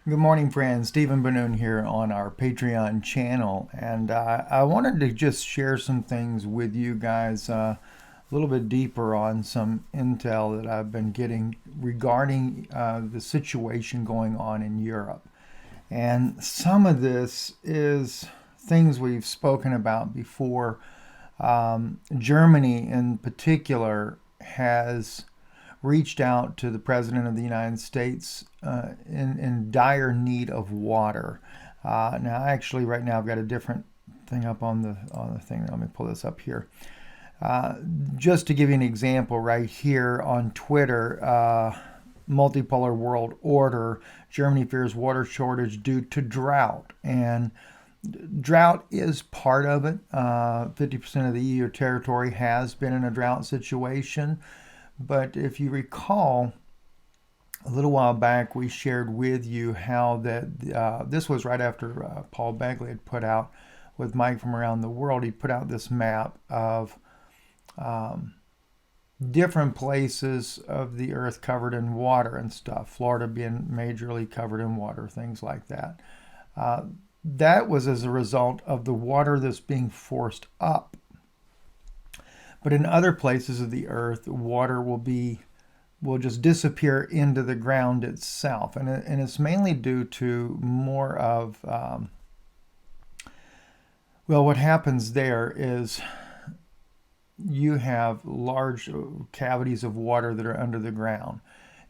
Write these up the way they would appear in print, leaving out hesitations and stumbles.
Good morning, friends. Stephen Ben-Nun here on our Patreon channel, and I wanted to just share some things with you guys a little bit deeper on some intel that I've been getting regarding the situation going on in Europe. And some of this is things we've spoken about before. Germany, in particular, has reached out to the President of the United States in dire need of water. Now, actually, right now I've got a different thing up on the thing. Let me pull this up here. Just to give you an example, right here on Twitter, multipolar world order. Germany fears water shortage due to drought, and drought is part of it. 50% of the EU territory has been in a drought situation. But if you recall, a little while back, we shared with you how that this was right after Paul Begley had put out with Mike from Around the World. He put out this map of different places of the earth covered in water and stuff. Florida being majorly covered in water, things like that. That was as a result of the water that's being forced up. But in other places of the earth, water will just disappear into the ground itself, and it's mainly due to more of what happens there is you have large cavities of water that are under the ground,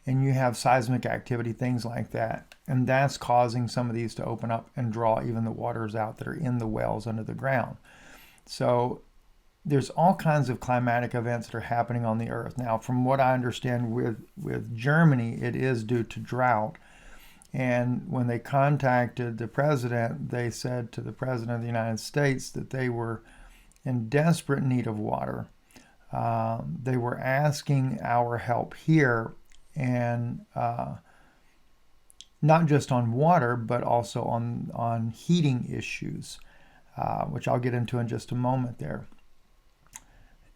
and you have seismic activity, things like that, and that's causing some of these to open up and draw even the waters out that are in the wells under the ground. So there's all kinds of climatic events that are happening on the earth. Now, from what I understand with Germany, it is due to drought. And when they contacted the president, they said to the president of the United States that they were in desperate need of water. They were asking our help here, and not just on water, but also on heating issues, which I'll get into in just a moment there.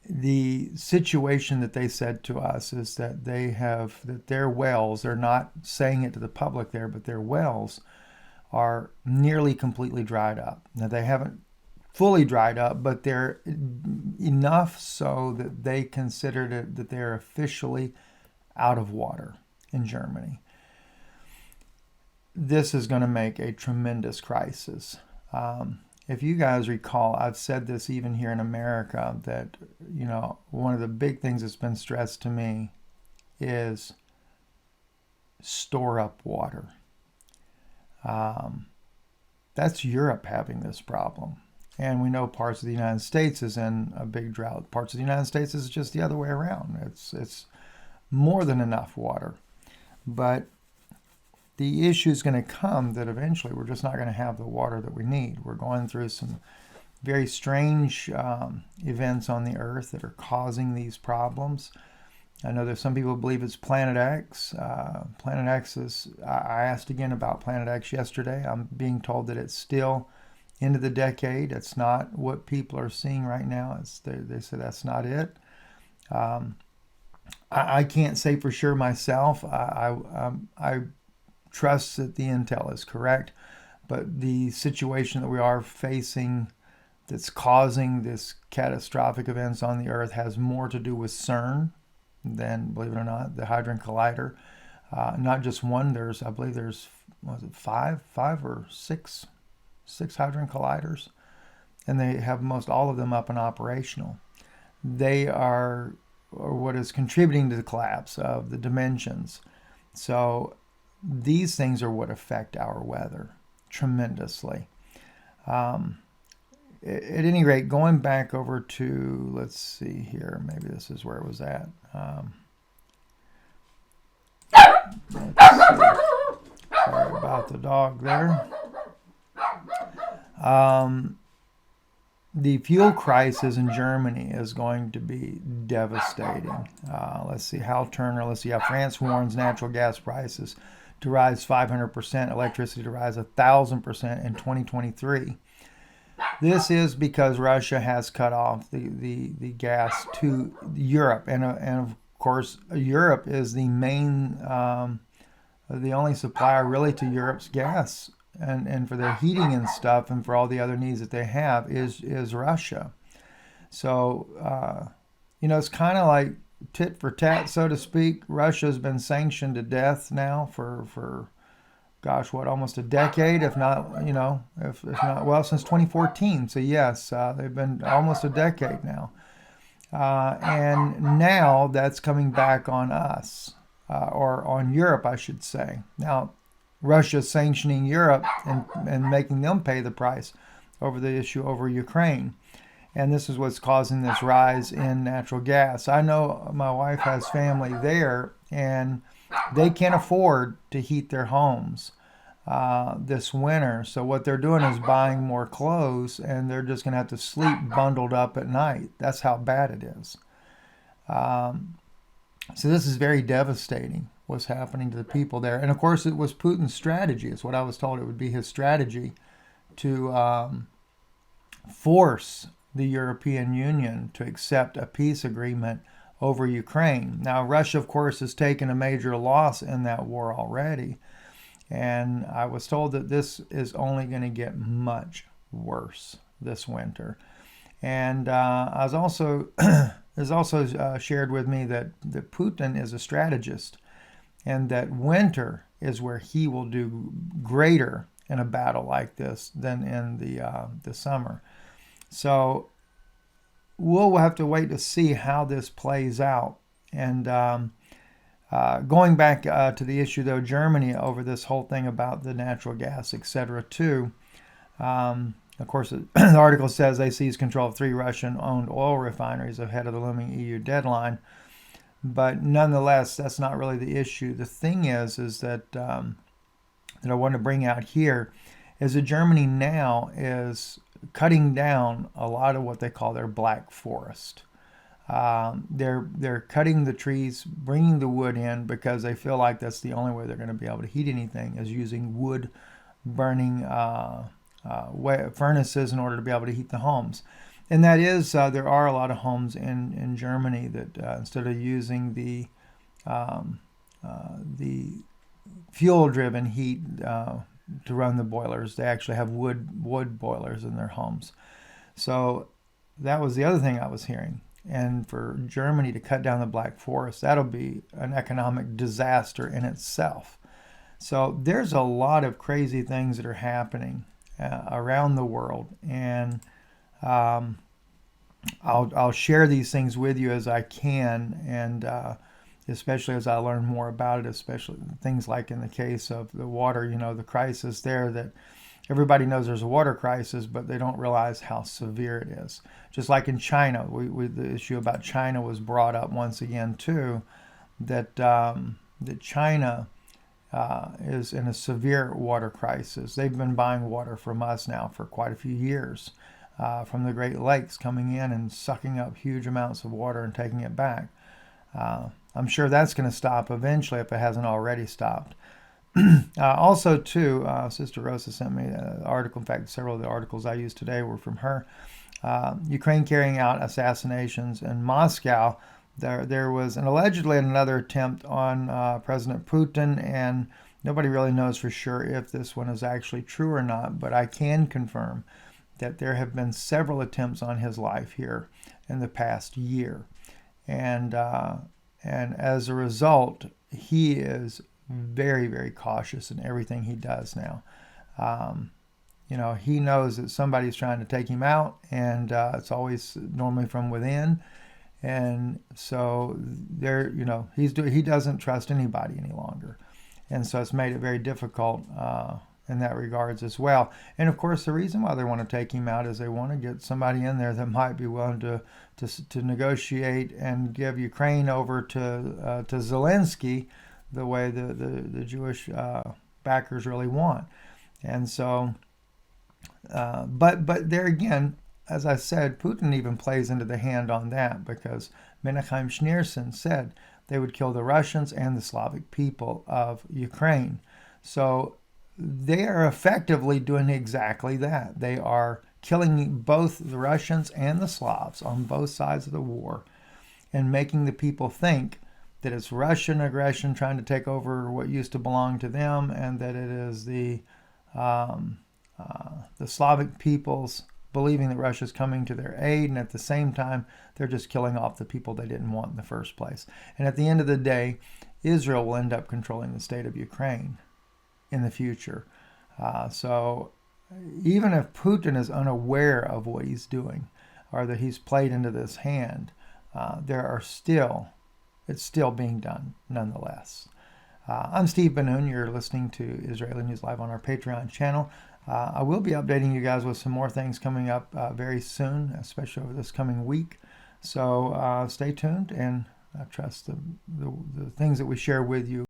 The situation that they said to us is that that their wells, they're not saying it to the public there, but their wells are nearly completely dried up. Now, they haven't fully dried up, but they're enough so that they considered it that they're officially out of water in Germany. This is going to make a tremendous crisis. If you guys recall, I've said this even here in America, that, one of the big things that's been stressed to me is store up water. That's Europe having this problem. And we know parts of the United States is in a big drought. Parts of the United States is just the other way around. It's more than enough water. But the issue is going to come that eventually we're just not going to have the water that we need. We're going through some very strange events on the earth that are causing these problems. I know there's some people who believe it's Planet X. Planet X is, I asked again about Planet X yesterday. I'm being told that it's still into the decade. It's not what people are seeing right now. They say that's not it. I can't say for sure myself. I trust that the intel is correct, but the situation that we are facing that's causing this catastrophic events on the earth has more to do with CERN than, believe it or not, the Hadron Collider. Not just one. I believe there's five or six Hadron Colliders, and they have most all of them up and operational. They are what is contributing to the collapse of the dimensions. So these things are what affect our weather tremendously. At any rate, going back over to, let's see here, maybe this is where it was at. Sorry about the dog there. The fuel crisis in Germany is going to be devastating. Let's see, Hal Turner, France warns natural gas prices to rise 500%, electricity to rise 1,000% in 2023. This is because Russia has cut off the gas to Europe, and of course Europe is the main the only supplier really to Europe's gas and for their heating and stuff and for all the other needs that they have is Russia. So, it's kind of like tit for tat, so to speak. Russia's been sanctioned to death now for gosh, what, almost a decade, if not, if not, well, since 2014. So, yes, they've been almost a decade now. And now that's coming back on us, or on Europe, I should say. Now, Russia's sanctioning Europe and making them pay the price over the issue over Ukraine. And this is what's causing this rise in natural gas. I know my wife has family there, and they can't afford to heat their homes this winter. So what they're doing is buying more clothes, and they're just going to have to sleep bundled up at night. That's how bad it is. So this is very devastating, what's happening to the people there. And of course, it was Putin's strategy. It's what I was told it would be his strategy to force the European Union to accept a peace agreement over Ukraine. Now, Russia, of course, has taken a major loss in that war already. And I was told that this is only going to get much worse this winter. And I was also it was also shared with me that Putin is a strategist, and that winter is where he will do greater in a battle like this than in the summer. So we'll have to wait to see how this plays out. And going back to the issue, though, Germany over this whole thing about the natural gas, etc., too. Of course, the article says they seized control of 3 Russian-owned oil refineries ahead of the looming EU deadline. But nonetheless, that's not really the issue. The thing is that that I want to bring out here is that Germany now is cutting down a lot of what they call their black forest. They're cutting the trees, bringing the wood in because they feel like that's the only way they're going to be able to heat anything, is using wood burning furnaces in order to be able to heat the homes. And that is, there are a lot of homes in Germany that instead of using the fuel-driven heat to run the boilers, they actually have wood boilers in their homes. So that was the other thing I was hearing. And for Germany to cut down the Black Forest, that'll be an economic disaster in itself. So there's a lot of crazy things that are happening around the world, and I'll share these things with you as I can, and especially as I learn more about it, especially things like in the case of the water, the crisis there, that everybody knows there's a water crisis, but they don't realize how severe it is. Just like in China, the issue about China was brought up once again too, that China is in a severe water crisis. They've been buying water from us now for quite a few years, from the Great Lakes, coming in and sucking up huge amounts of water and taking it back. I'm sure that's going to stop eventually if it hasn't already stopped. Also, too, Sister Rosa sent me an article. In fact, several of the articles I used today were from her. Ukraine carrying out assassinations in Moscow. There was allegedly another attempt on President Putin, and nobody really knows for sure if this one is actually true or not, but I can confirm that there have been several attempts on his life here in the past year. And as a result, he is very, very cautious in everything he does now. He knows that somebody's trying to take him out, and it's always normally from within. And so he doesn't trust anybody any longer. And so it's made it very difficult in that regards as well. And of course, the reason why they want to take him out is they want to get somebody in there that might be willing to negotiate and give Ukraine over to Zelensky the way the Jewish backers really want. And so, but there again, as I said, Putin even plays into the hand on that, because Menachem Schneerson said they would kill the Russians and the Slavic people of Ukraine. So they are effectively doing exactly that. They are killing both the Russians and the Slavs on both sides of the war, and making the people think that it's Russian aggression trying to take over what used to belong to them, and that it is the Slavic peoples believing that Russia's coming to their aid, and at the same time, they're just killing off the people they didn't want in the first place. And at the end of the day, Israel will end up controlling the state of Ukraine in the future. So even if Putin is unaware of what he's doing, or that he's played into this hand, it's still being done nonetheless. I'm Steve Ben-Nun. You're listening to Israeli News Live on our Patreon channel. I will be updating you guys with some more things coming up very soon, especially over this coming week. So stay tuned, and I trust the things that we share with you